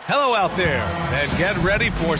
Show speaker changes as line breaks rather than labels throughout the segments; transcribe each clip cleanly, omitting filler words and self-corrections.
Hello out there, and get ready for...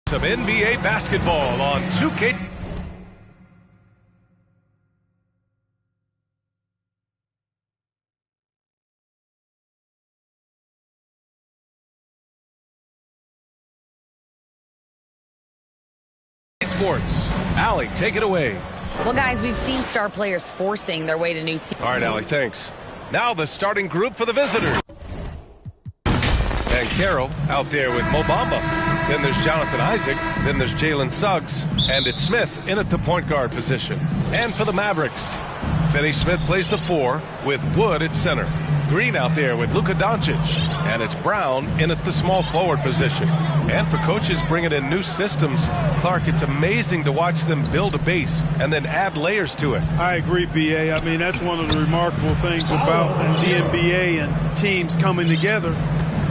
Some NBA basketball on 2K. Sports. Allie, take it away.
Well, guys, we've seen star players forcing their way to new teams.
All right, Allie, thanks. Now the starting group for the visitors. And Carroll out there with Mo Bamba. Then there's Jonathan Isaac. Then there's Jalen Suggs. And it's Smith in at the point guard position. And for the Mavericks, Finney-Smith plays the 4 with Wood at center. Green out there with Luka Doncic. And it's Brown in at the small forward position. And for coaches bringing in new systems, Clark, it's amazing to watch them build a base and then add layers to it.
I agree, B.A. I mean, that's one of the remarkable things about the NBA and teams coming together.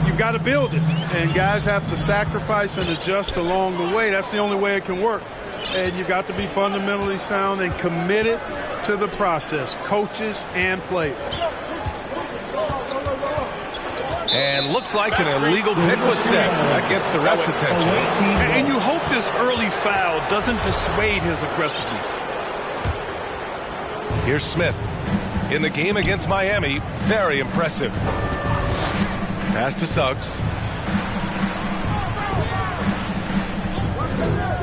You've got to build it, and guys have to sacrifice and adjust along the way. That's the only way it can work. And you've got to be fundamentally sound and committed to the process, coaches and players.
And looks like an illegal pick was set. That gets the ref's attention.
And you hope this early foul doesn't dissuade his aggressiveness.
Here's Smith. In the game against Miami, very impressive. Pass to Suggs.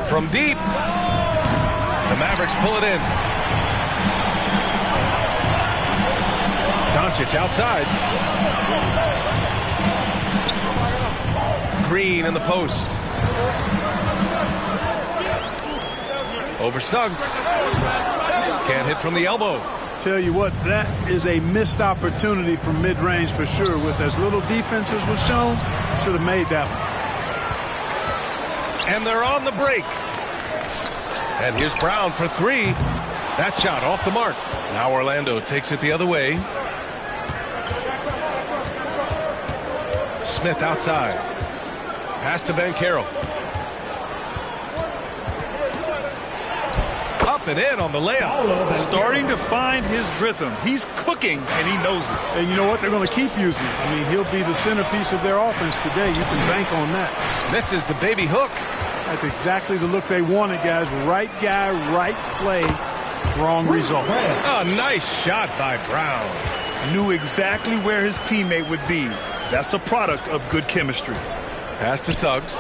From deep. The Mavericks pull it in. Doncic outside. Green in the post. Over Suggs. Can't hit from the elbow.
Tell you what, that is a missed opportunity from mid-range for sure. With as little defense as was shown, should have made that one.
And they're on the break. And here's Brown for 3. That shot off the mark. Now Orlando takes it the other way. Smith outside. Pass to Ben Carroll. Up and in on the layup.
Starting to find his rhythm. He's cooking, and he knows it.
And you know what? They're going to keep using. I mean, he'll be the centerpiece of their offense today. You can bank on that.
Misses the baby hook.
That's exactly the look they wanted, guys. Right guy, right play, wrong result.
A nice shot by Brown.
Knew exactly where his teammate would be. That's a product of good chemistry.
Pass to Suggs.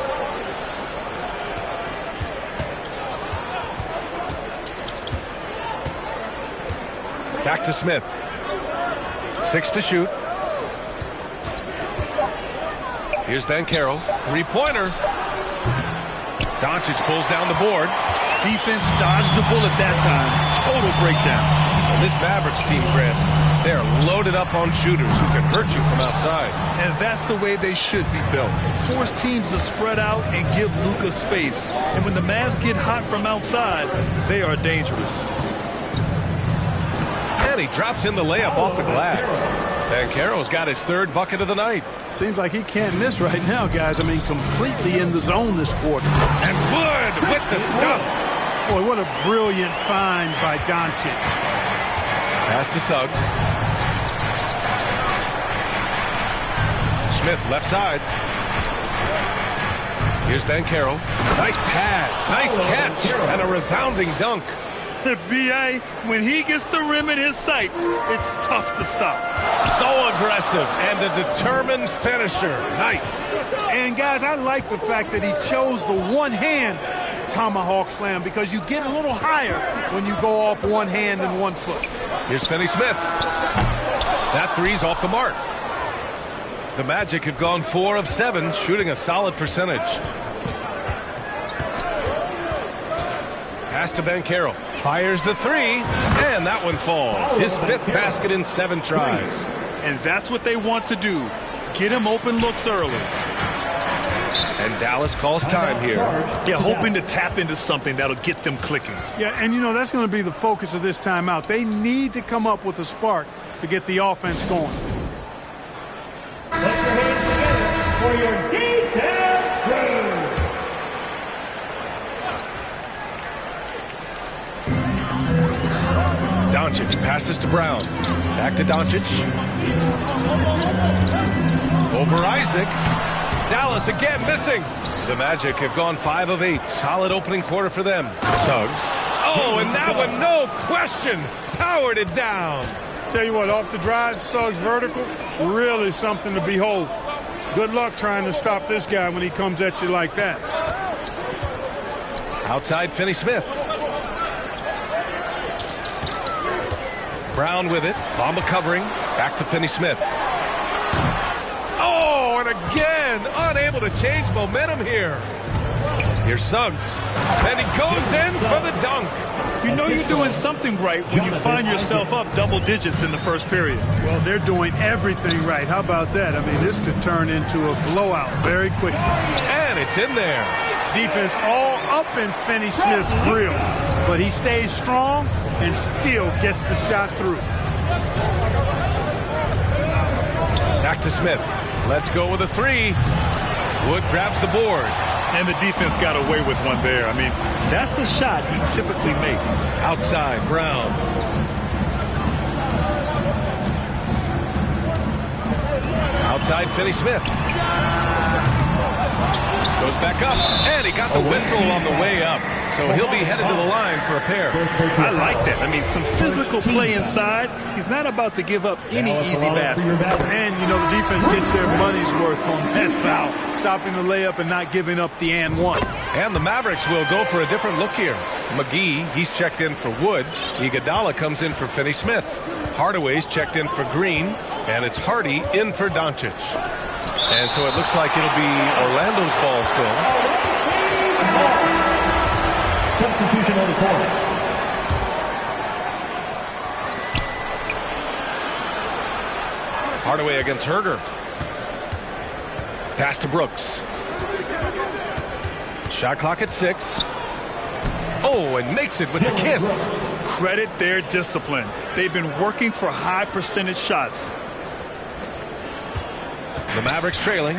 Back to Smith. 6 to shoot. Here's Ben Carroll. 3-pointer. Doncic pulls down the board.
Defense dodged the bullet that time. Total breakdown.
And this Mavericks team, Grant, they're loaded up on shooters who can hurt you from outside.
And that's the way they should be built. Force teams to spread out and give Luka space. And when the Mavs get hot from outside, they are dangerous.
And he drops in the layup off the glass. And Carroll's got his 3rd bucket of the night.
Seems like he can't miss right now, guys. I mean, completely in the zone this quarter.
And Wood with the stuff.
Boy, what a brilliant find by Doncic.
Pass to Suggs. Smith left side. Here's Ben Carroll. Nice pass. Nice catch. And a resounding dunk.
B.A., when he gets the rim in his sights, it's tough to stop.
So aggressive and a determined finisher. Nice.
And, guys, I like the fact that he chose the one-hand tomahawk slam because you get a little higher when you go off one hand and 1 foot.
Here's Finney-Smith. That 3's off the mark. The Magic have gone 4 of 7, shooting a solid percentage. Pass to Banchero. Fires the 3, and that one falls. His 5th basket in 7 tries.
And that's what they want to do. Get him open looks early.
And Dallas calls time here.
Yeah, hoping to tap into something that'll get them clicking.
Yeah, and you know, that's going to be the focus of this timeout. They need to come up with a spark to get the offense going.
Put your hands together for your detailed crew.
Doncic passes to Brown. Back to Doncic. Over Isaac. Dallas again missing. The Magic have gone 5 of 8. Solid opening quarter for them. Suggs. Oh, and that one, no question, powered it down.
Tell you what, off the drive, Suggs vertical, really something to behold. Good luck trying to stop this guy when he comes at you like that.
Outside, Finney-Smith. Brown with it. Bamba covering. Back to Finney-Smith. Oh, and again, unable to change momentum here. Here's Suggs. And he goes in for the dunk.
You know you're doing something right when you find yourself up double digits in the first period.
Well, they're doing everything right. How about that? I mean, this could turn into a blowout very quickly.
And it's in there.
Defense all up in Finney-Smith's grill. But he stays strong and still gets the shot through.
Back to Smith. Let's go with a 3. Wood grabs the board.
And the defense got away with one there. I mean, that's a shot he typically makes.
Outside, Brown. Outside, Finney-Smith. Goes back up, and he got the whistle on the way up. So he'll be headed to the line for a pair.
I like that. I mean, some physical play inside. He's not about to give up any easy baskets.
And, you know, the defense gets their money's worth on that foul. Stopping the layup and not giving up the and one.
And the Mavericks will go for a different look here. McGee, he's checked in for Wood. Iguodala comes in for Finney-Smith. Hardaway's checked in for Green. And it's Hardy in for Doncic. And so it looks like it'll be Orlando's ball still.
Substitution on the court.
Hardaway against Herder. Pass to Brooks. Shot clock at 6. Oh, and makes it with the kiss.
Credit their discipline. They've been working for high percentage shots.
The Mavericks trailing.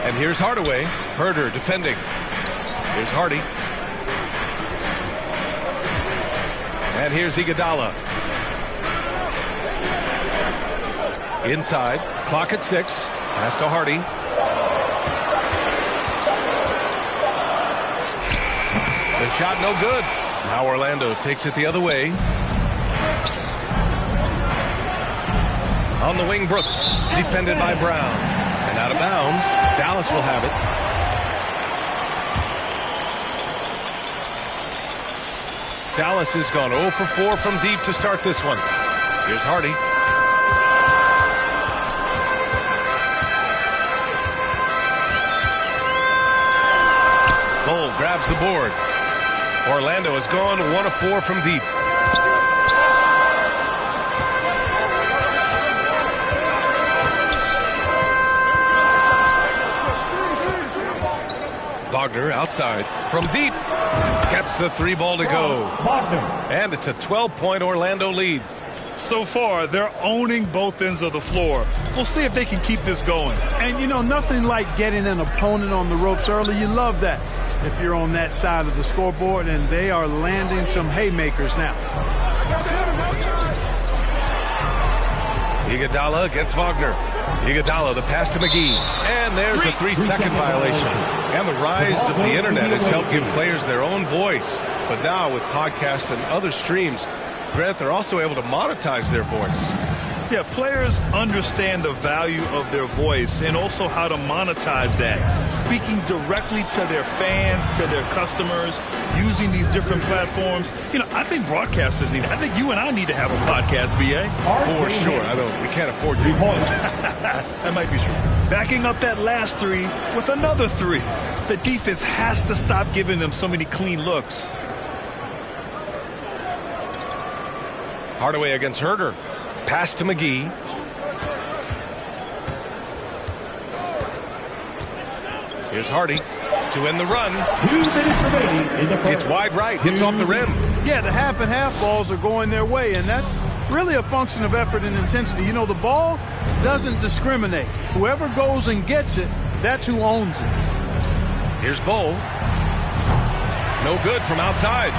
And here's Hardaway. Herder defending. Here's Hardy. And here's Iguodala. Inside. Clock at 6. Pass to Hardy. The shot no good. Now Orlando takes it the other way. On the wing, Brooks. Defended by Brown. And out of bounds. Dallas will have it. Dallas has gone 0 for 4 from deep to start this one. Here's Hardy. Bull grabs the board. Orlando has gone 1 of 4 from deep. Wagner outside from deep. Gets the 3 ball to go. And it's a 12-point Orlando lead.
So far, they're owning both ends of the floor. We'll see if they can keep this going.
And, you know, nothing like getting an opponent on the ropes early. You love that if you're on that side of the scoreboard, and they are landing some haymakers now.
Iguodala against Wagner. Iguodala, the pass to McGee. And there's a 3-second violation. And the rise of the internet has helped give players their own voice. But now with podcasts and other streams, Grant, they're also able to monetize their voice.
Yeah, players understand the value of their voice and also how to monetize that. Speaking directly to their fans, to their customers, using these different platforms. You know, I think broadcasters need it. I think you and I need to have a podcast, B.A.
For sure. We can't afford to.
That might be true. Backing up that last three with another three. The defense has to stop giving them so many clean looks.
Hardaway against Herder. Pass to McGee. Here's Hardy to end the run.
2 minutes remaining in the first.
It's wide right. Hits off the rim.
Yeah, the half and half balls are going their way, and that's really a function of effort and intensity. You know, the ball doesn't discriminate. Whoever goes and gets it, that's who owns it.
Here's Bowl. No good from outside.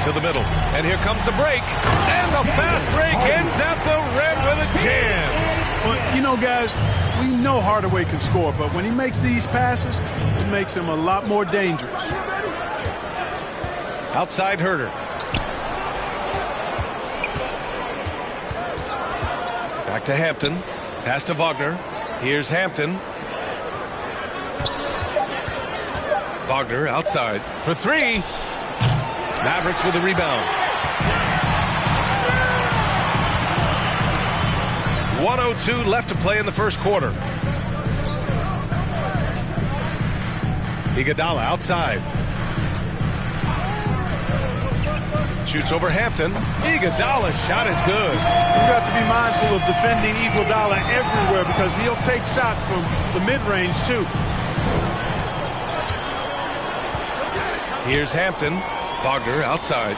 To the middle. And here comes the break. And the fast break ends at the rim with a jam.
Well, you know, guys, we know Hardaway can score, but when he makes these passes, it makes him a lot more dangerous.
Outside Herder. Back to Hampton. Pass to Wagner. Here's Hampton. Wagner outside for three. Mavericks with the rebound. 1:02 left to play in the first quarter. Iguodala outside. Shoots over Hampton. Iguodala's shot is good.
You've got to be mindful of defending Iguodala everywhere because he'll take shots from the mid-range too.
Here's Hampton. Wagner outside.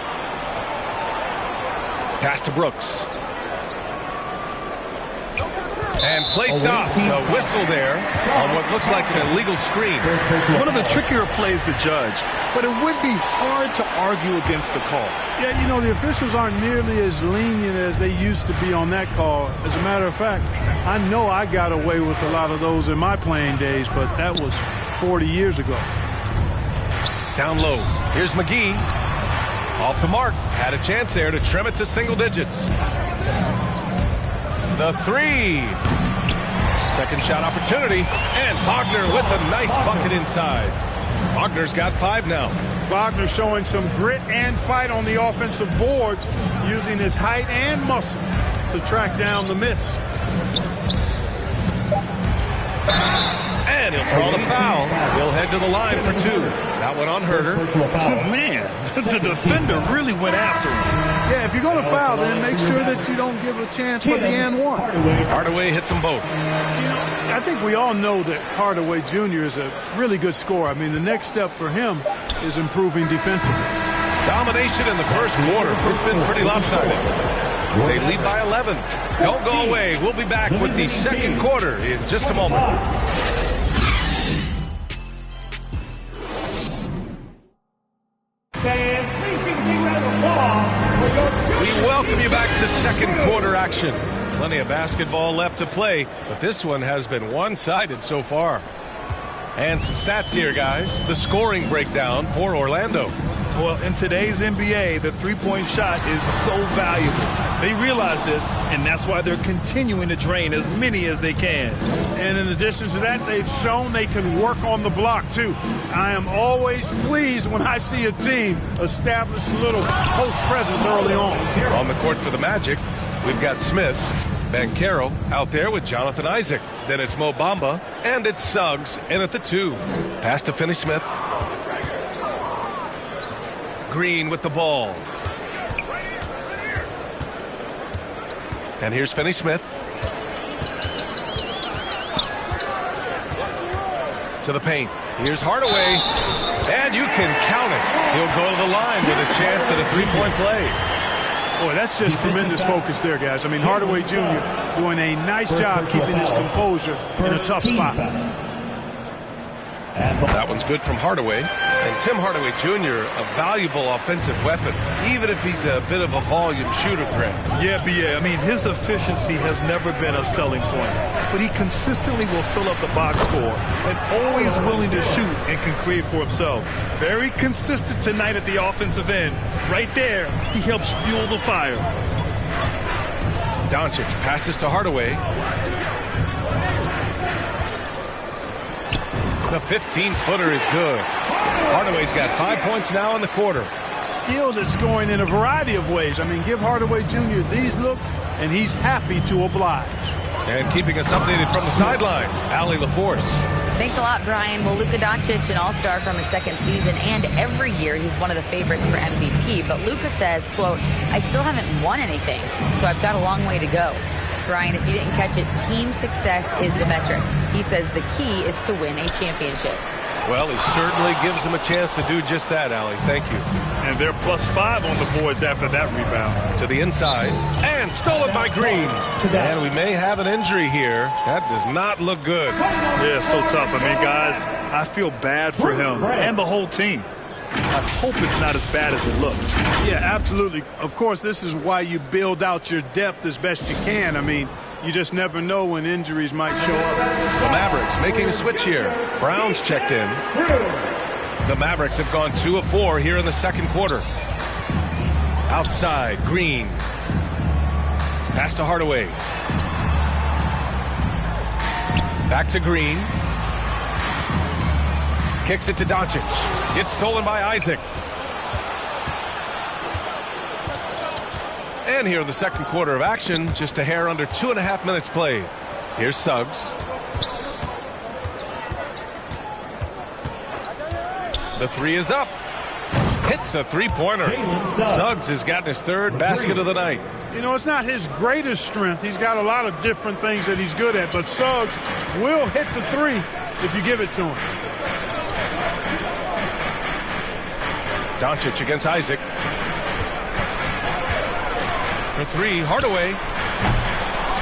Pass to Brooks. And play stops. A whistle there on what looks like an illegal screen.
One of the trickier plays to judge, but it would be hard to argue against the call.
Yeah, you know, the officials aren't nearly as lenient as they used to be on that call. As a matter of fact, I know I got away with a lot of those in my playing days, but that was 40 years ago.
Down low. Here's McGee. Off the mark. Had a chance there to trim it to single digits. The three. Second shot opportunity. And Wagner with a nice bucket inside. Wagner's got 5 now.
Wagner showing some grit and fight on the offensive boards, using his height and muscle to track down the miss.
And he'll draw the foul. He'll head to the line for 2. That one on Herder.
Man, the defender really went after him.
Yeah, if you're going to foul, then make sure that you don't give a chance for the and one.
Hardaway hits them both.
You know, I think we all know that Hardaway Jr. is a really good scorer. I mean, the next step for him is improving defensively.
Domination in the first quarter. It's been pretty lopsided. They lead by 11. Don't go away. We'll be back with the second quarter in just a moment. We welcome you back to second quarter action. Plenty of basketball left to play, but this one has been one-sided so far. And some stats here, guys. The scoring breakdown for Orlando.
Well, in today's NBA, the three-point shot is so valuable. They realize this, and that's why they're continuing to drain as many as they can.
And in addition to that, they've shown they can work on the block, too. I am always pleased when I see a team establish a little post presence early on.
On the court for the Magic, we've got Smith, Banchero out there with Jonathan Isaac. Then it's Mo Bamba, and it's Suggs in at the 2. Pass to Finney-Smith. Green with the ball. And here's Finney-Smith. To the paint. Here's Hardaway. And you can count it. He'll go to the line with a chance at a three-point play.
Boy, that's just tremendous focus there, guys. I mean, Hardaway Jr. doing a nice job keeping his composure in a tough spot.
That one's good from Hardaway. And Tim Hardaway Jr., a valuable offensive weapon, even if he's a bit of a volume shooter, Grant.
Yeah, B.A. I mean, his efficiency has never been a selling point. But he consistently will fill up the box score and always willing to shoot and can create for himself. Very consistent tonight at the offensive end. Right there, he helps fuel the fire.
Doncic passes to Hardaway. The 15-footer is good. Hardaway's got 5 points now in the quarter.
Skilled at scoring in a variety of ways. I mean, give Hardaway Jr. these looks, and he's happy to oblige.
And keeping us updated from the sideline, Allie LaForce.
Thanks a lot, Brian. Well, Luka Doncic, an all-star from his second season, and every year he's one of the favorites for MVP. But Luka says, quote, I still haven't won anything, so I've got a long way to go. Brian, if you didn't catch it, team success is the metric. He says the key is to win a championship.
Well, he certainly gives him a chance to do just that, Allie. Thank you.
And they're +5 on the boards after that rebound.
To the inside, and stolen by Green. And we may have an injury here. That does not look good.
Yeah, so tough. I mean, guys, I feel bad for him and the whole team. I hope it's not as bad as it looks.
Yeah, absolutely. Of course, this is why you build out your depth as best you can. I mean, you just never know when injuries might show up.
The Mavericks making a switch here. Brown's checked in. The Mavericks have gone 2 of 4 here in the second quarter. Outside, Green. Pass to Hardaway. Back to Green. Kicks it to Doncic. It's stolen by Isaac. And here in the second quarter of action, just a hair under 2.5 minutes played. Here's Suggs. The three is up. Hits a three-pointer. Suggs has gotten his third basket of the night.
You know, it's not his greatest strength. He's got a lot of different things that he's good at, but Suggs will hit the three if you give it to him.
Doncic against Isaac. For three, Hardaway.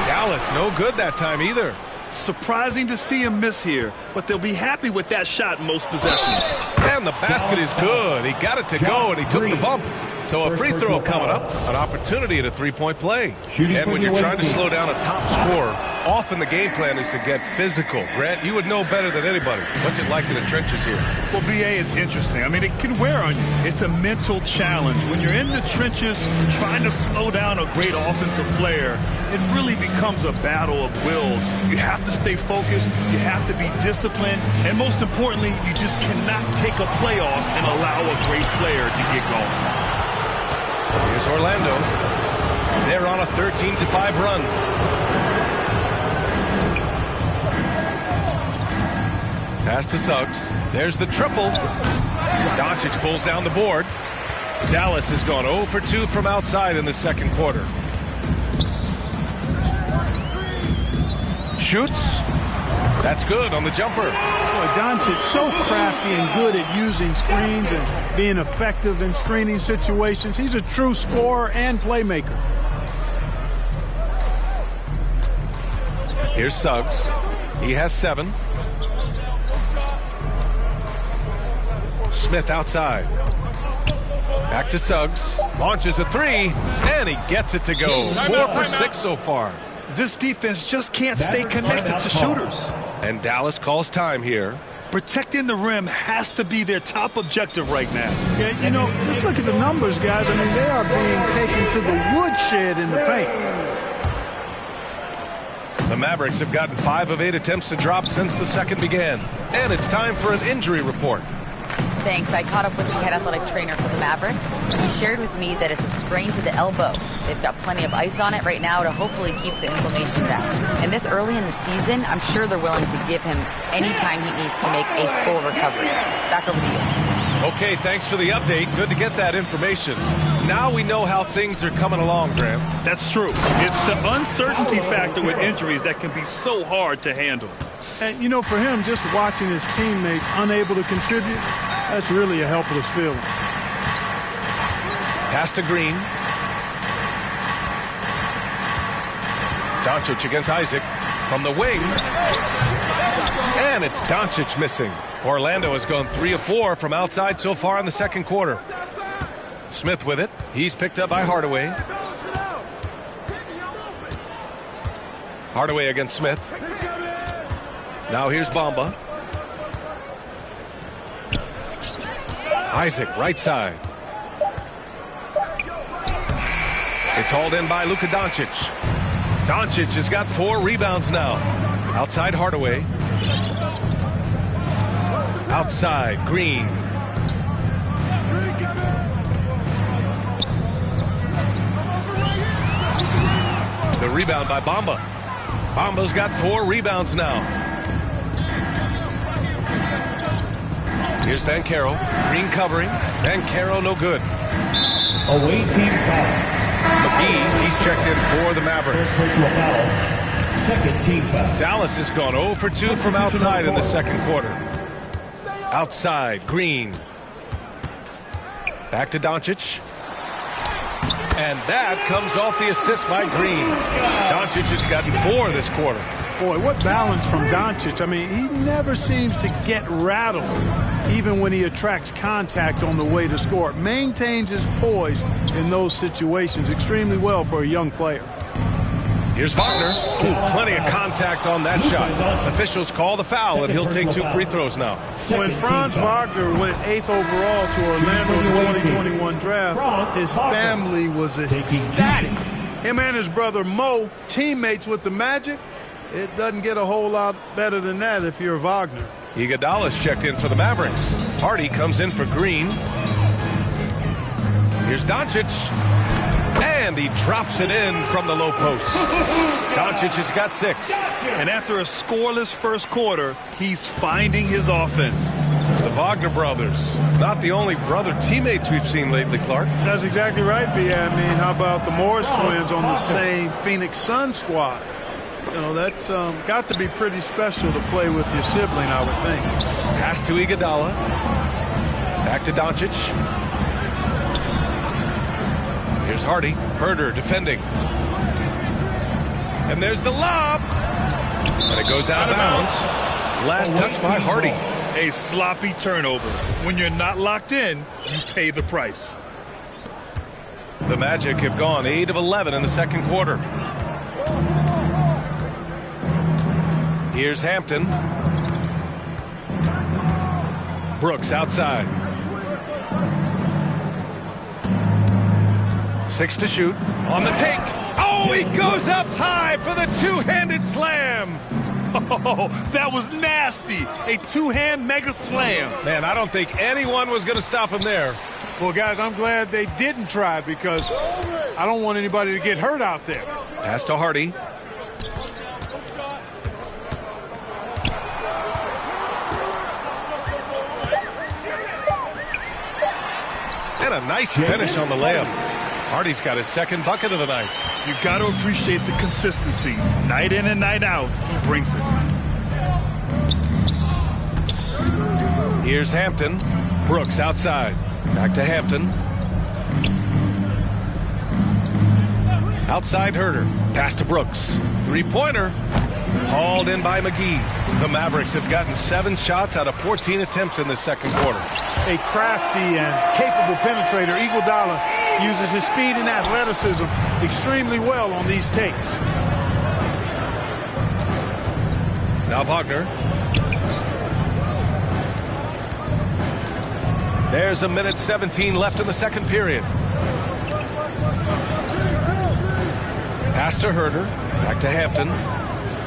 Dallas, no good that time either.
Surprising to see him miss here, but they'll be happy with that shot in most possessions.
And the basket is good. He got it to go, and he took the bump. So a free throw coming up, an opportunity at a three-point play. And when you're trying to slow down a top scorer, often the game plan is to get physical. Grant, you would know better than anybody. What's it like in the trenches here?
Well, B.A., it's interesting. I mean, it can wear on you. It's a mental challenge. When you're in the trenches trying to slow down a great offensive player, it really becomes a battle of wills. You have to stay focused. You have to be disciplined. And most importantly, you just cannot take a play off and allow a great player to get going.
Here's Orlando. They're on a 13-5 run. Pass to Suggs. There's the triple. Doncic pulls down the board. Dallas has gone 0 for 2 from outside in the second quarter. Shoots. That's good on the jumper.
Boy, Doncic so crafty and good at using screens and being effective in screening situations. He's a true scorer and playmaker.
Here's Suggs. He has 7. Smith outside. Back to Suggs. Launches a three, and he gets it to go. 4 for 6 so far.
This defense just can't stay connected to shooters.
And Dallas calls time here.
Protecting the rim has to be their top objective right now.
Yeah, you know, just look at the numbers, guys. I mean, they are being taken to the woodshed in the paint.
The Mavericks have gotten 5 of 8 attempts to drop since the second began. And it's time for an injury report.
Thanks. I caught up with the head athletic trainer for the Mavericks. He shared with me that it's a sprain to the elbow. They've got plenty of ice on it right now to hopefully keep the inflammation down. And this early in the season, I'm sure they're willing to give him any time he needs to make a full recovery. Back over to you.
Okay, thanks for the update. Good to get that information. Now we know how things are coming along, Graham.
That's true. It's the uncertainty factor with injuries that can be so hard to handle.
And, you know, for him, just watching his teammates unable to contribute, that's really a helpless feeling.
Pass to Green. Doncic against Isaac from the wing. And it's Doncic missing. Orlando has gone 3 of 4 from outside so far in the second quarter. Smith with it. He's picked up by Hardaway. Hardaway against Smith. Now here's Bamba. Isaac, right side. It's hauled in by Luka Doncic. Doncic has got 4 rebounds now. Outside Hardaway. Outside Green. The rebound by Bamba. Bamba's got 4 rebounds now. Here's Banchero. Green covering. Banchero no good.
Away team foul.
McGee, he's checked in for the Mavericks.
First personal foul. Second team foul.
Dallas has gone 0 for 2 from outside in the second quarter. Outside, Green. Back to Doncic. And that comes off the assist by Green. Doncic has gotten 4 this quarter.
Boy, what balance from Doncic. I mean, he never seems to get rattled, even when he attracts contact on the way to score. Maintains his poise in those situations extremely well for a young player.
Here's Wagner. Ooh, plenty of contact on that shot. Officials call the foul, and he'll take 2 free throws now.
When Franz Wagner went 8th overall to Orlando in the 2021 draft, his family was ecstatic. Him and his brother Mo, teammates with the Magic. It doesn't get a whole lot better than that if you're Wagner.
Iguodala's checked in for the Mavericks. Hardy comes in for Green. Here's Doncic. And he drops it in from the low post. Doncic has got 6.
And after a scoreless first quarter, he's finding his offense.
The Wagner brothers, not the only brother teammates we've seen lately, Clark.
That's exactly right, B. I mean, how about the Morris twins on the same Phoenix Suns squad? You know, that's got to be pretty special to play with your sibling, I would think.
Pass to Iguodala. Back to Doncic. Here's Hardy. Herder defending. And there's the lob. And it goes out of bounds. Last touch by Hardy.
A sloppy turnover. When you're not locked in, you pay the price.
The Magic have gone 8 of 11 in the second quarter. Here's Hampton. Brooks outside. 6 to shoot. On the take. Oh, he goes up high for the 2-handed slam.
Oh, that was nasty. A 2-hand mega slam.
Man, I don't think anyone was going to stop him there.
Well, guys, I'm glad they didn't try because I don't want anybody to get hurt out there.
Pass to Hardy. And a nice finish on the layup. Hardy's got his second bucket of the night.
You got to appreciate the consistency. Night in and night out, he brings it.
Here's Hampton. Brooks outside. Back to Hampton. Outside Herder. Pass to Brooks. 3-pointer. Hauled in by McGee. The Mavericks have gotten 7 shots out of 14 attempts in the second quarter.
A crafty and capable penetrator, Iguodala uses his speed and athleticism extremely well on these takes.
Now Wagner. There's 1:17 left in the second period. Pass to Herder. Back to Hampton.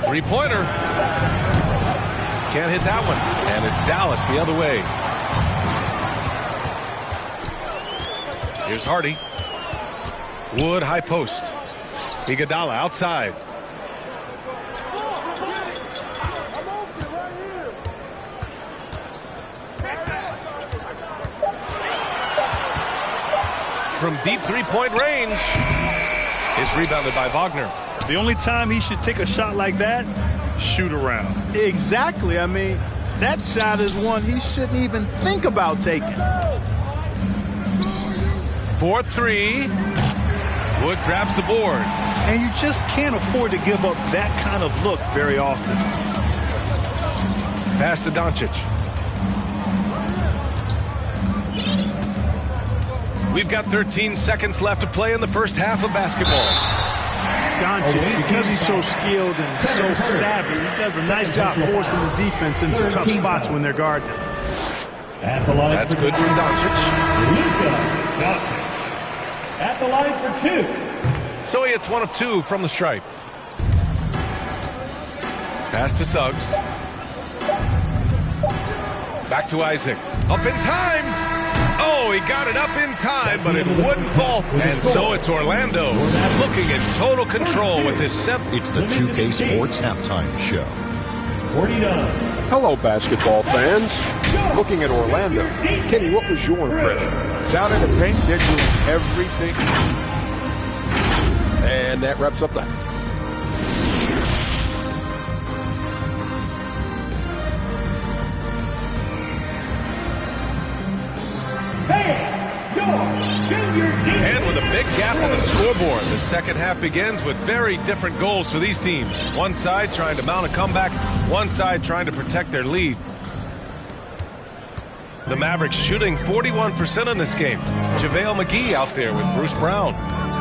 3-pointer. Can't hit that one. And it's Dallas the other way. Here's Hardy. Wood high post. Iguodala outside. From deep 3-point range. Is rebounded by Wagner.
The only time he should take a shot like that, shoot around.
Exactly. I mean, that shot is one he shouldn't even think about taking.
4-3. Wood grabs the board.
And you just can't afford to give up that kind of look very often.
Pass to Doncic. We've got 13 seconds left to play in the first half of basketball.
Doncic, because he's so skilled and so savvy, he does a nice job forcing the defense into tough spots when they're guarding.
That's good from Doncic.
At the line for 2.
So he hits 1 of 2 from the stripe. Pass to Suggs. Back to Isaac. Up in time. Oh, he got it up in time, but it wouldn't fall. And so it's Orlando looking in total control with this set.
It's the 2K Sports Halftime Show.
49.
Hello, basketball fans. Looking at Orlando, Kenny, what was your impression?
Down in the paint, they're doing everything.
And that wraps up that.
And with a big gap on the scoreboard, the second half begins with very different goals for these teams. One side trying to mount a comeback, one side trying to protect their lead. The Mavericks shooting 41% in this game. JaVale McGee out there with Bruce Brown.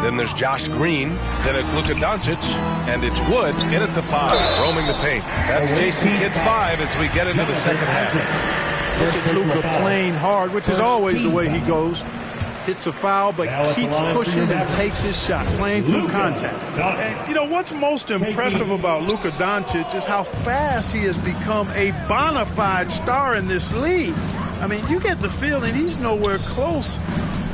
Then there's Josh Green. Then it's Luka Doncic. And it's Wood in at the 5, roaming the paint. That's Jason Kidd's 5 as we get into the second half.
Look at Luka playing hard, which is always the way he goes. Hits a foul, but keeps pushing and takes his shot, playing through contact. And, you know, what's most impressive about Luka Doncic is how fast he has become a bona fide star in this league. I mean, you get the feeling he's nowhere close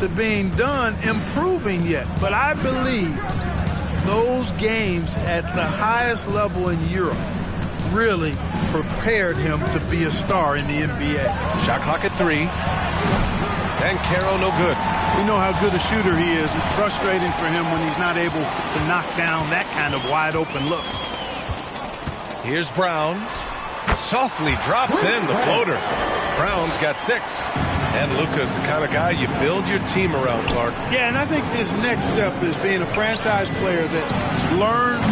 to being done improving yet. But I believe those games at the highest level in Europe really prepared him to be a star in the NBA.
Shot clock at 3. And Caro no good.
We know how good a shooter he is. It's frustrating for him when he's not able to knock down that kind of wide open look.
Here's Brown. Softly drops in the floater. Brown's got 6. And Luka's the kind of guy you build your team around, Clark.
Yeah, and I think his next step is being a franchise player that learns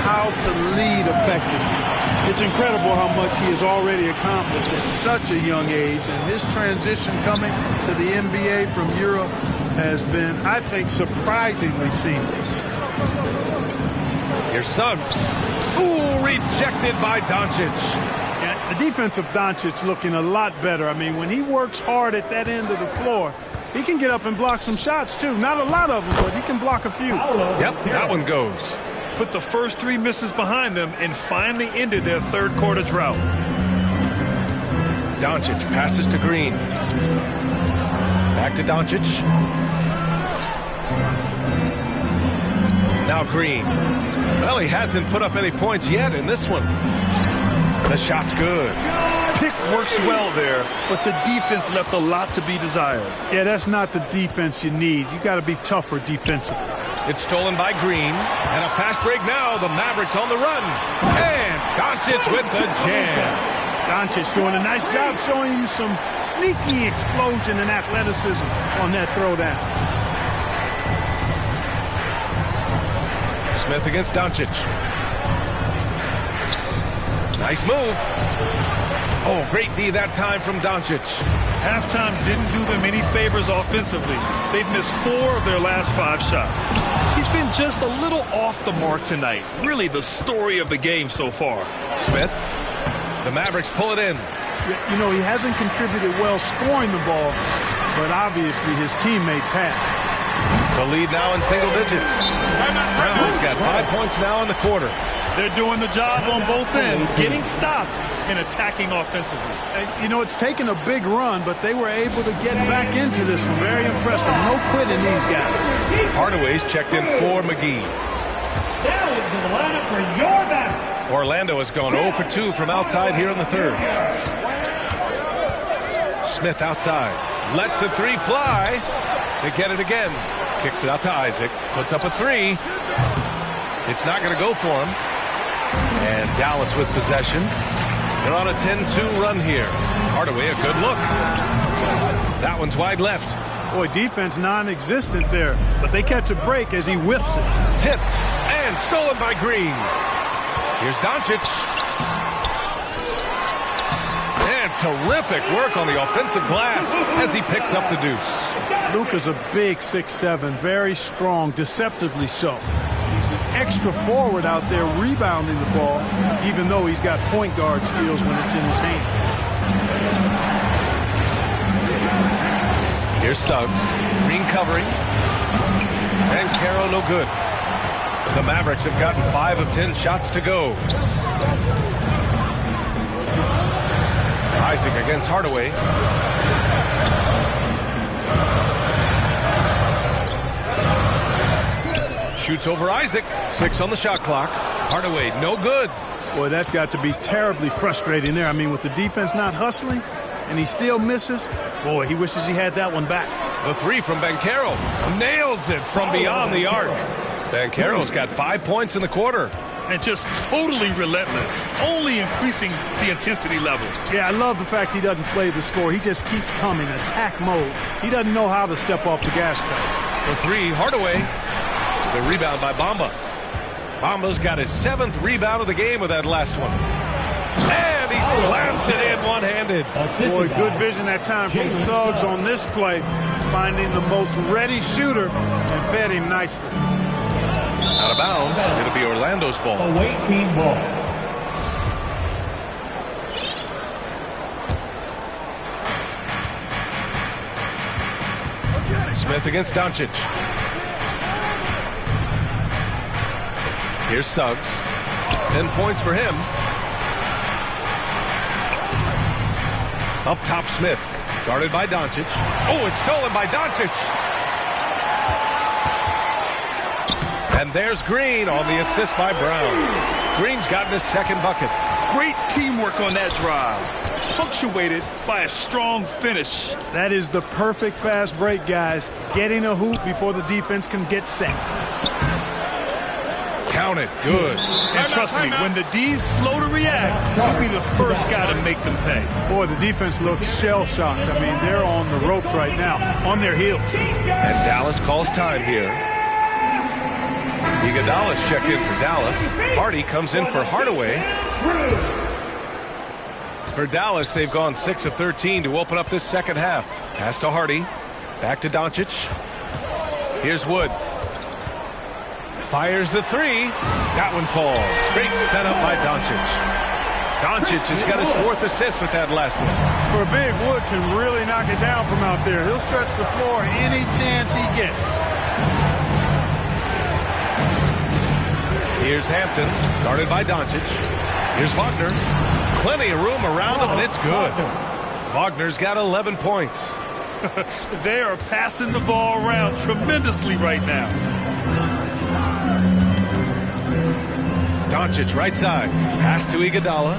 how to lead effectively. It's incredible how much he has already accomplished at such a young age, and his transition coming to the NBA from Europe has been, I think, surprisingly seamless.
Here's Suggs. Ooh, rejected by Doncic.
Yeah, the defense of Doncic looking a lot better. I mean, when he works hard at that end of the floor, he can get up and block some shots, too. Not a lot of them, but he can block a few.
Yep, that one goes.
Put the first 3 misses behind them and finally ended their third quarter drought.
Doncic passes to Green. Back to Doncic. Now Green. Well, he hasn't put up any points yet in this one. The shot's good.
Pick works well there, but the defense left a lot to be desired.
Yeah, that's not the defense you need. You got to be tougher defensively.
It's stolen by Green. And a fast break now. The Mavericks on the run. And Doncic with the jam.
Doncic doing a nice job showing you some sneaky explosion and athleticism on that throwdown.
Smith against Doncic. Nice move. Oh, great D that time from Doncic.
Halftime didn't do them any favors offensively. They've missed 4 of their last 5 shots. He's been just a little off the mark tonight. Really the story of the game so far.
Smith. The Mavericks pull it in.
You know, he hasn't contributed well scoring the ball, but obviously his teammates have.
The lead now in single digits. Brown's got 5 points now in the quarter.
They're doing the job on both ends, getting stops and attacking offensively.
You know, it's taken a big run, but they were able to get back into this one. Very impressive. No quitting these guys.
Hardaway's checked in for McGee.
Now into the lineup for your battle.
Orlando has gone 0 for 2 from outside here in the third. Smith outside. Lets the 3 fly. They get it again. Kicks it out to Isaac. Puts up a 3. It's not going to go for him. And Dallas with possession. They're on a 10-2 run here. Hardaway, a good look. That one's wide left.
Boy, defense non-existent there. But they catch a break as he whiffs it.
Tipped and stolen by Green. Here's Doncic. And terrific work on the offensive glass as he picks up the deuce.
Luka's a big 6'7", very strong, deceptively so. He's an extra forward out there rebounding the ball, even though he's got point guard skills when it's in his hand.
Here's Suggs. Green covering. And Caro no good. The Mavericks have gotten 5 of 10 shots to go. Isaac against Hardaway. Shoots over Isaac. 6 on the shot clock. Hardaway, no good.
Boy, that's got to be terribly frustrating there. I mean, with the defense not hustling, and he still misses. Boy, he wishes he had that one back.
The 3 from Banchero. Nails it from beyond the arc. Banchero's got 5 points in the quarter.
And just totally relentless, only increasing the intensity level.
Yeah, I love the fact he doesn't play the score. He just keeps coming, attack mode. He doesn't know how to step off the gas pedal.
The 3, Hardaway. The rebound by Bamba. Bamba's got his 7th rebound of the game with that last one. And he slams it in one-handed.
Boy, good vision that time from Suggs on this play, finding the most ready shooter and fed him nicely.
Out of bounds, it'll be Orlando's ball.
Away team ball.
Smith against Doncic. Here's Suggs. 10 points for him. Up top, Smith. Guarded by Doncic. Oh, it's stolen by Doncic. And there's Green on the assist by Brown. Green's gotten his 2nd bucket.
Great teamwork on that drive, punctuated by a strong finish.
That is the perfect fast break, guys. Getting a hoop before the defense can get set.
Count it. Good.
And trust me, when the D's slow to react, he'll be the first guy to make them pay.
Boy, the defense looks shell-shocked. I mean, they're on the ropes right now, on their heels.
And Dallas calls time here. Iguodala's checked in for Dallas. Hardy comes in for Hardaway. For Dallas, they've gone 6 of 13 to open up this second half. Pass to Hardy. Back to Doncic. Here's Wood. Fires the 3. That one falls. Great setup by Doncic. Doncic has got his 4th assist with that last one.
For a big, Wood can really knock it down from out there. He'll stretch the floor any chance he gets.
Here's Hampton, guarded by Doncic. Here's Wagner. Plenty of room around him, and it's good. Wagner's got 11 points.
They are passing the ball around tremendously right now.
Doncic, right side. Pass to Iguodala.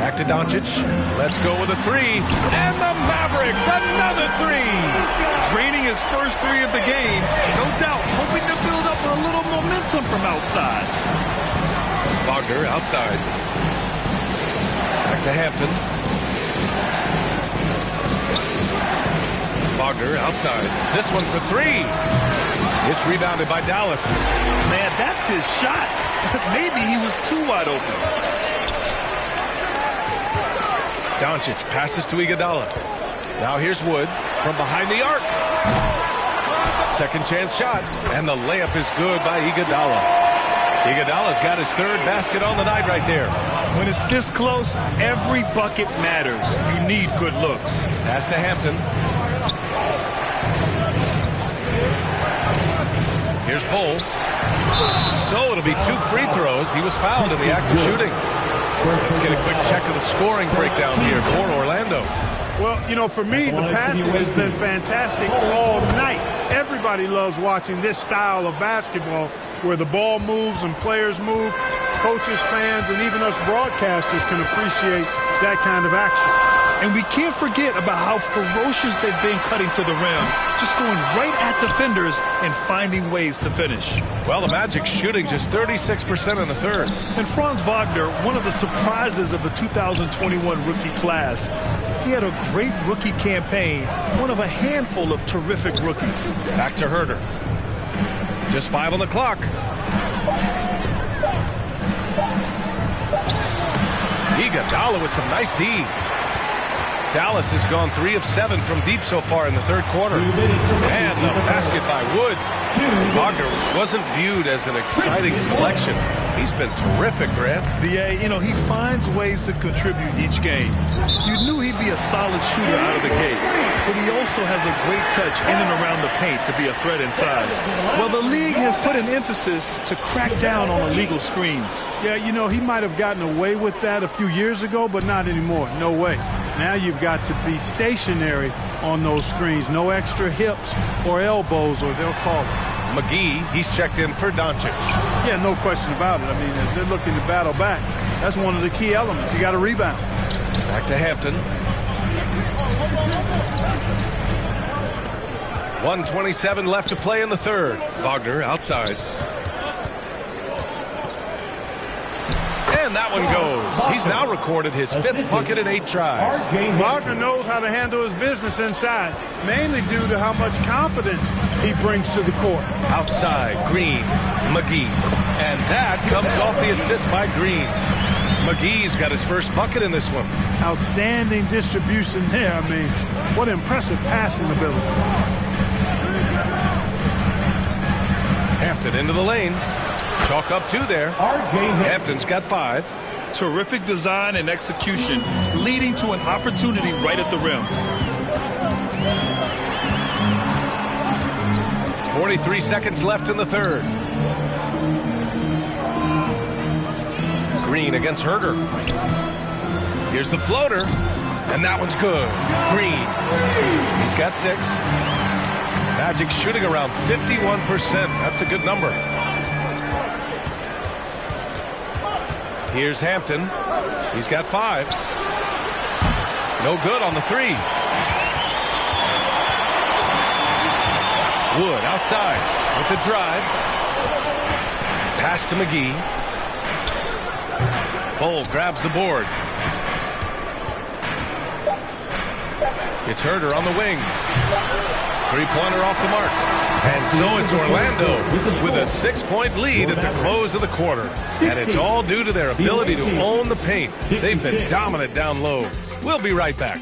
Back to Doncic. Let's go with a 3. And the Mavericks, another 3.
Draining his first 3 of the game. No doubt, hoping to build up a little momentum from outside.
Wagner outside. Back to Hampton. Wagner outside. This one for 3. It's rebounded by Dallas.
Man, that's his shot. Maybe he was too wide open.
Doncic passes to Iguodala. Now here's Wood from behind the arc. Second chance shot. And the layup is good by Iguodala. Iguodala's got his 3rd basket on the night right there.
When it's this close, every bucket matters. You need good looks.
Pass to Hampton. Here's Bull. So it'll be 2 free throws. He was fouled in the act of shooting. Let's get a quick check of the scoring breakdown here for Orlando.
Well, you know, for me, the passing has been fantastic all night. Everybody loves watching this style of basketball where the ball moves and players move. Coaches, fans, and even us broadcasters can appreciate that kind of action.
And we can't forget about how ferocious they've been cutting to the rim, just going right at defenders and finding ways to finish.
Well, the Magic shooting just 36% in the 3rd.
And Franz Wagner, one of the surprises of the 2021 rookie class. He had a great rookie campaign, one of a handful of terrific rookies.
Back to Herter. Just 5 on the clock. Iguodala with some nice D. Dallas has gone 3 of 7 from deep so far in the 3rd quarter. And the basket by Wood. Wagner wasn't viewed as an exciting selection. He's been terrific, Grant.
BA, you know, he finds ways to contribute each game. You knew he'd be a solid shooter out of the gate, but he also has a great touch in and around the paint to be a threat inside. Well, the league has put an emphasis to crack down on illegal screens.
Yeah, you know, he might have gotten away with that a few years ago, but not anymore. No way. Now you've got to be stationary on those screens. No extra hips or elbows, or they'll call it.
McGee, he's checked in for Doncic.
Yeah, no question about it. I mean, as they're looking to battle back, that's one of the key elements. You got to rebound.
Back to Hampton. 1:27 left to play in the third. Wagner outside. And that one goes. He's now recorded his 5th bucket in 8 tries.
Wagner knows how to handle his business inside, mainly due to how much confidence he brings to the court.
Outside, Green, McGee. And that comes off the assist by Green. McGee's got his first bucket in this one.
Outstanding distribution there. I mean, what impressive passing ability.
Hampton into the lane. Chalk up 2 there. Hampton's got 5.
Terrific design and execution, leading to an opportunity right at the rim.
43 seconds left in the third. Green against Herder. Here's the floater, and that one's good. Green. He's got 6. Magic shooting around 51%. That's a good number. Here's Hampton. He's got 5. No good on the 3. Wood outside with the drive. Pass to McGee. Bull grabs the board. It's Herder on the wing. 3-pointer off the mark. And so it's Orlando with a 6-point lead at the close of the quarter. And it's all due to their ability to own the paint. They've been dominant down low. We'll be right back.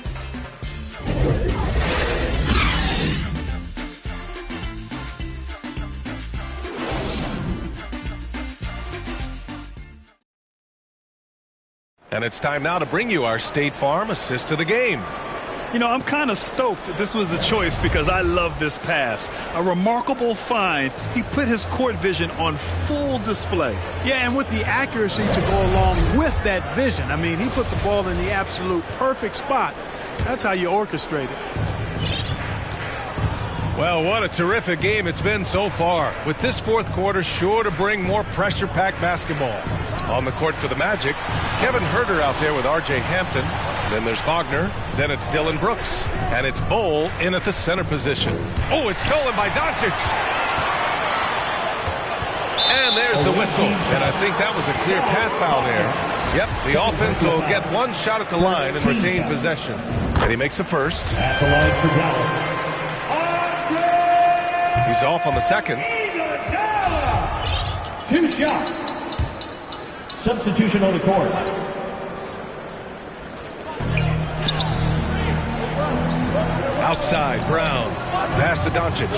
And it's time now to bring you our State Farm assist of the game.
You know, I'm kind of stoked that this was a choice because I love this pass. A remarkable find. He put his court vision on full display.
Yeah, and with the accuracy to go along with that vision. I mean, he put the ball in the absolute perfect spot. That's how you orchestrate it.
Well, what a terrific game it's been so far, with this fourth quarter sure to bring more pressure-packed basketball. On the court for the Magic, Kevin Herder out there with R.J. Hampton. Then there's Wagner. Then it's Dylan Brooks. And it's Bull in at the center position. Oh, it's stolen by Doncic. And there's the whistle. And I think that was a clear path foul there. Yep, the offense will get one shot at the line and retain possession. And he makes a first.
At the line for Dallas.
He's off on the second.
2 shots. Substitution on the court.
Outside, Brown. Pass to Doncic.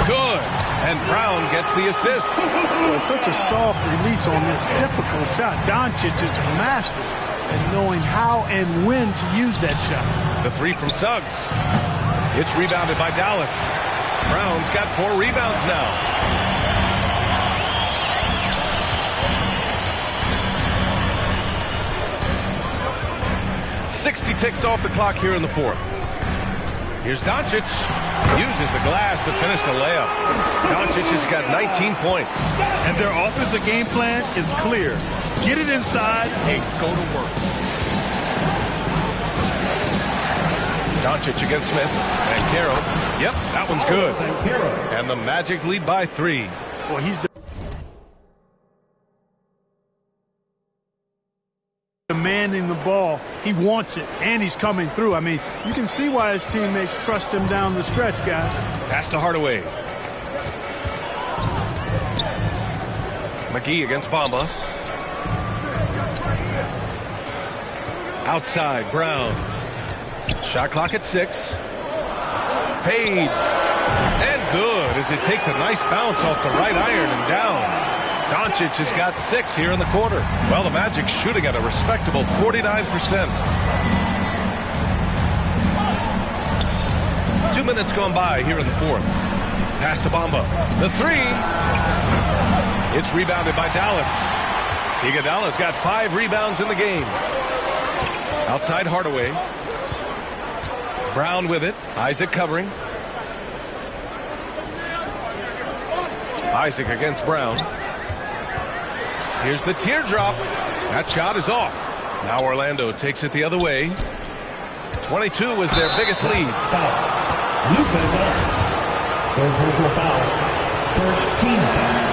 Good. And Brown gets the assist.
Boy, such a soft release on this difficult shot. Doncic is a master at knowing how and when to use that shot.
The 3 from Suggs. It's rebounded by Dallas. Brown's got 4 rebounds now. .60 ticks off the clock here in the fourth. Here's Doncic. Uses the glass to finish the layup. Doncic has got 19 points.
And their offensive game plan is clear. Get it inside and go to work.
Doncic against Smith and Carroll. Yep, that one's good. And the Magic lead by 3.
Well, he's demanding the ball. He wants it, and he's coming through. I mean, you can see why his teammates trust him down the stretch, guys.
Pass to Hardaway. McGee against Bamba. Outside, Brown. Shot clock at 6. Fades. And good as it takes a nice bounce off the right iron and down. Doncic has got 6 here in the quarter. Well, the Magic's shooting at a respectable 49%. 2 minutes gone by here in the fourth. Pass to Bamba. The 3. It's rebounded by Dallas. Iguodala's got 5 rebounds in the game. Outside Hardaway. Brown with it. Isaac covering. Isaac against Brown. Here's the teardrop. That shot is off. Now Orlando takes it the other way. 22 was their biggest lead.
Third personal foul. First team foul.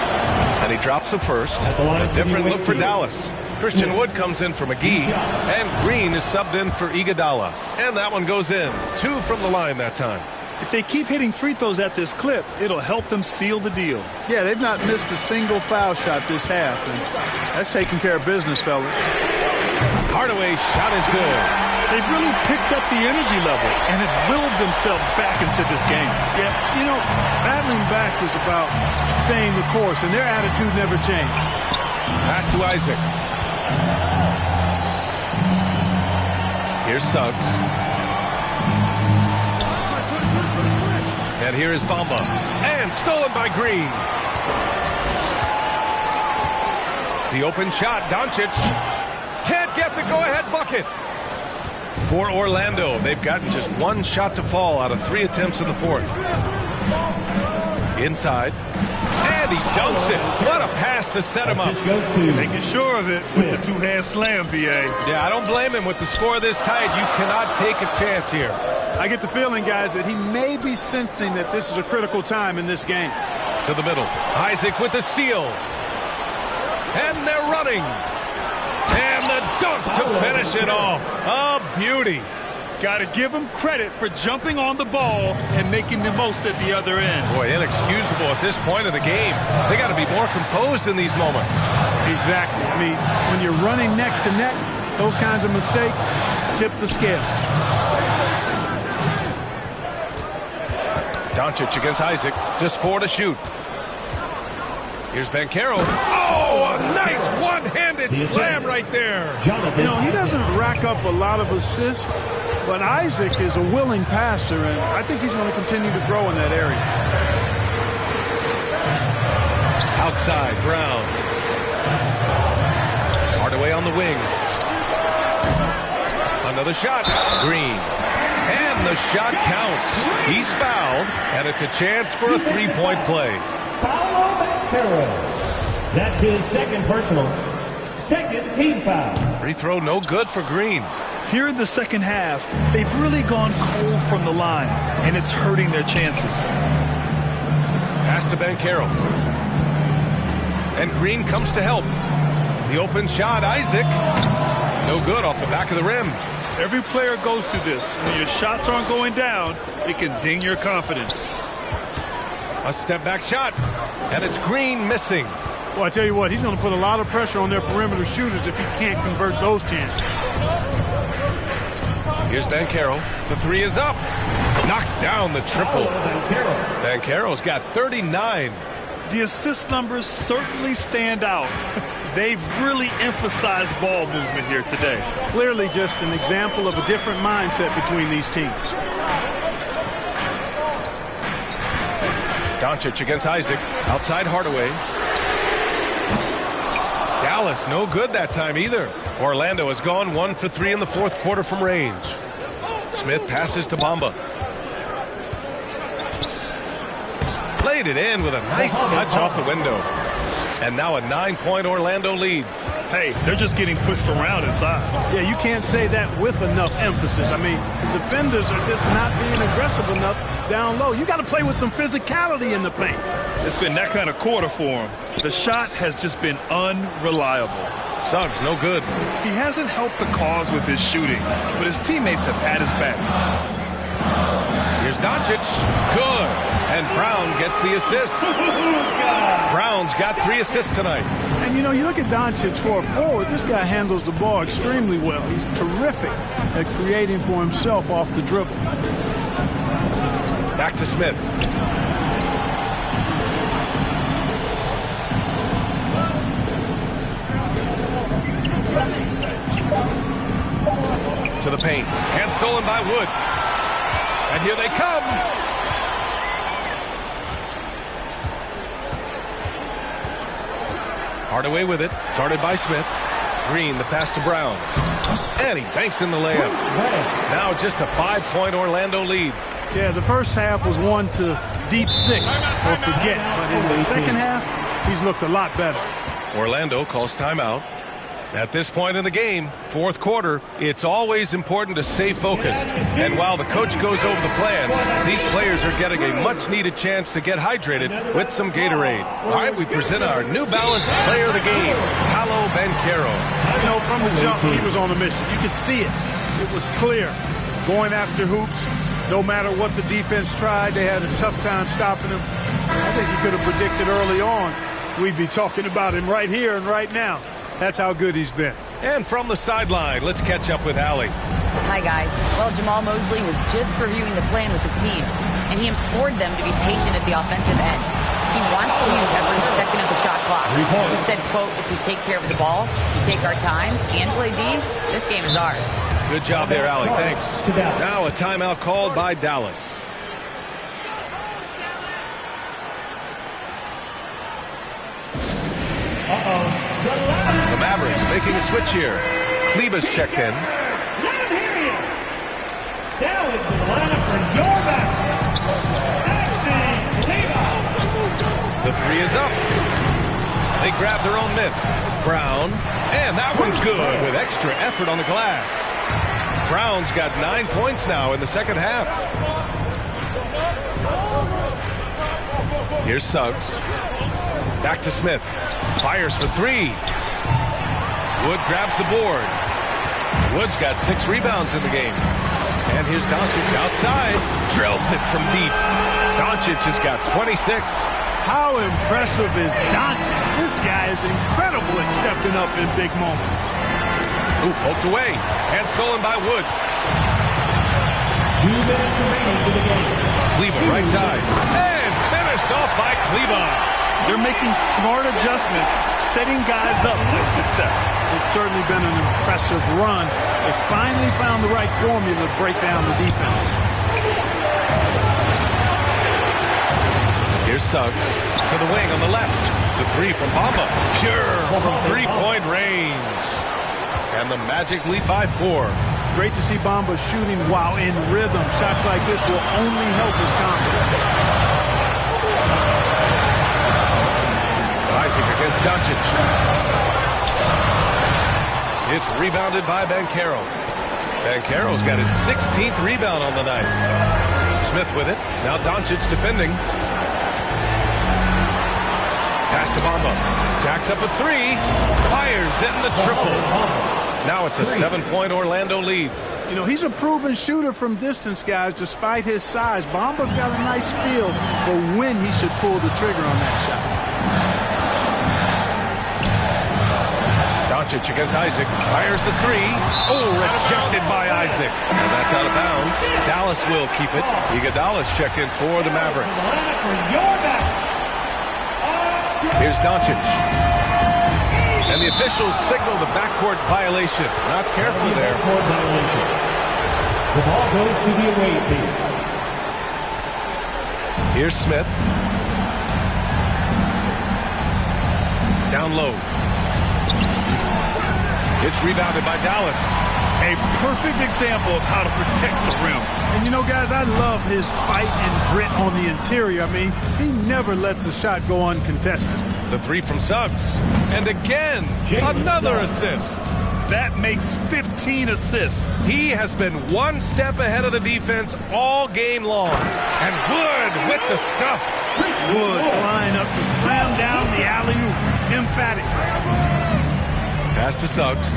And he drops the first. A different look for Dallas. Christian Wood comes in for McGee. And Green is subbed in for Iguodala. And that one goes in. 2 from the line that time.
If they keep hitting free throws at this clip, it'll help them seal the deal.
Yeah, they've not missed a single foul shot this half, and that's taking care of business, fellas.
Hardaway's shot is good.
They've really picked up the energy level and have willed themselves back into this game.
Yeah, you know, battling back is about staying the course, and their attitude never changed.
Pass to Isaac. Here's Suggs. And here is Bamba. And stolen by Green. The open shot. Doncic can't get the go-ahead bucket. For Orlando, they've gotten just 1 shot to fall out of 3 attempts in the fourth. Inside. And he dunks it. What a pass to set him up.
Making sure of it with the 2-hand slam, B.A.
Yeah, I don't blame him with the score this tight. You cannot take a chance here.
I get the feeling, guys, that he may be sensing that this is a critical time in this game.
To the middle. Isaac with the steal. And they're running. And the dunk to finish it off. A beauty.
Got to give him credit for jumping on the ball and making the most at the other end.
Boy, inexcusable at this point of the game. They got to be more composed in these moments.
Exactly. I mean, when you're running neck to neck, those kinds of mistakes tip the scale.
Doncic against Isaac. Just 4 to shoot. Here's Banchero. Oh, a nice one-handed slam right there.
You know, he doesn't rack up a lot of assists, but Isaac is a willing passer, and I think he's going to continue to grow in that area.
Outside, Brown. Hardaway on the wing. Another shot. Green. And the shot counts. He's fouled, and it's a chance for a 3-point play.
That's his second personal. Second team foul.
Free throw no good for Green.
Here in the second half, they've really gone cold from the line, and it's hurting their chances.
Pass to Banchero. And Green comes to help. The open shot, Isaac. No good off the back of the rim.
Every player goes through this. When your shots aren't going down, it can ding your confidence.
A step-back shot. And it's Green missing.
Well, I tell you what, he's going to put a lot of pressure on their perimeter shooters if he can't convert those chances.
Here's Banchero. The 3 is up. Knocks down the triple. Banchero's got 39.
The assist numbers certainly stand out. They've really emphasized ball movement here today.
Clearly just an example of a different mindset between these teams.
Doncic against Isaac. Outside Hardaway. Dallas no good that time either. Orlando has gone 1 for 3 in the fourth quarter from range. Smith passes to Bamba. Laid it in with a nice touch off the window. And now a 9-point Orlando lead.
Hey, they're just getting pushed around inside.
Yeah, you can't say that with enough emphasis. I mean, the defenders are just not being aggressive enough down low. You got to play with some physicality in the paint.
It's been that kind of quarter for him. The shot has just been unreliable.
Suggs, no good.
He hasn't helped the cause with his shooting, but his teammates have had his back.
Here's Doncic. Good. And Brown gets the assist. Brown's got 3 assists tonight.
And, you know, you look at Doncic for a forward, this guy handles the ball extremely well. He's terrific at creating for himself off the dribble.
Back to Smith. to the paint. And stolen by Wood. And here they come. Hardaway with it. Guarded by Smith. Green, the pass to Brown. And he banks in the layup. Now just a 5-point Orlando lead.
Yeah, the first half was one to deep 6 or forget. But in the second half, he's looked a lot better.
Orlando calls timeout. At this point in the game, fourth quarter, it's always important to stay focused. And while the coach goes over the plans, these players are getting a much-needed chance to get hydrated with some Gatorade. All right, we present our New Balance player of the game, Paolo Banchero.
You know, from the jump, he was on a mission. You could see it. It was clear. Going after hoops, no matter what the defense tried, they had a tough time stopping him. I think he could have predicted early on we'd be talking about him right here and right now. That's how good he's been.
And from the sideline, let's catch up with Allie.
Hi, guys. Well, Jamal Mosley was just reviewing the plan with his team, and he implored them to be patient at the offensive end. He wants to use every second of the shot clock. He said, quote, if we take care of the ball, we take our time, and play D, this game is ours.
Good job there, Allie. Thanks. Now a timeout called by Dallas. The Mavericks making a switch here. Kleba's checked in.
Let him hear you. Now into the lineup for your Mavericks. Maxi Kleber.
The three is up. They grab their own miss. Brown. And that one's good with extra effort on the glass. Brown's got 9 points now in the second half. Here's Suggs. Back to Smith. Fires for three. Wood grabs the board. Wood's got 6 rebounds in the game. And here's Doncic outside. Drills it from deep. Doncic has got 26.
How impressive is Doncic? This guy is incredible at stepping up in big moments.
Ooh, poked away. And stolen by Wood.
2 minutes remaining to the game.
Kleba right side. And finished off by Kleba.
They're making smart adjustments, setting guys up for success.
It's certainly been an impressive run. They finally found the right formula to break down the defense.
Here's Suggs to the wing on the left. The three from Bamba. Pure from three-point range. And the Magic lead by 4.
Great to see Bamba shooting while in rhythm. Shots like this will only help his confidence.
Isaac against Doncic. It's rebounded by Banchero. Banchero's got his 16th rebound on the night. Smith with it. Now Doncic defending. Pass to Bamba. Jacks up a 3. Fires in the triple. Now it's a 7-point Orlando lead.
You know, he's a proven shooter from distance, guys, despite his size. Bamba's got a nice feel for when he should pull the trigger on that shot.
Doncic against Isaac. Fires the 3. Oh, rejected by Isaac. And that's out of bounds. Dallas will keep it. Iguodala's checked in for the Mavericks. Here's Doncic. And the officials signal the backcourt violation. Not careful there.
The ball goes to the away team.
Here's Smith. Down low. It's rebounded by Dallas.
A perfect example of how to protect the rim.
And you know, guys, I love his fight and grit on the interior. I mean, he never lets a shot go uncontested.
The 3 from Suggs. And again, another assist.
That makes 15 assists.
He has been one step ahead of the defense all game long. And Wood with the stuff.
Wood flying up to slam down the alley-oop. Emphatic.
Pass to Suggs.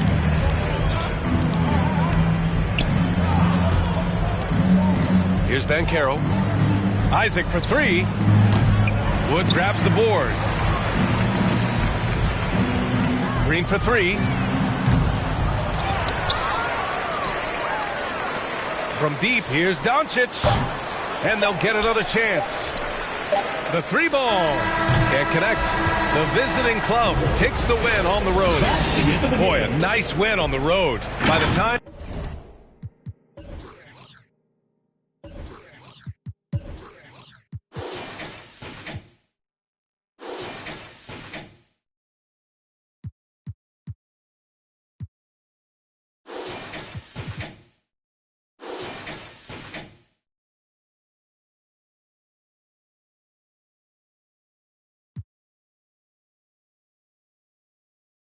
Here's Banchero. Isaac for 3. Wood grabs the board. Green for 3. From deep, here's Doncic. And they'll get another chance. The 3 ball. Can't connect. The visiting club takes the win on the road. Boy, a nice win on the road. By the time...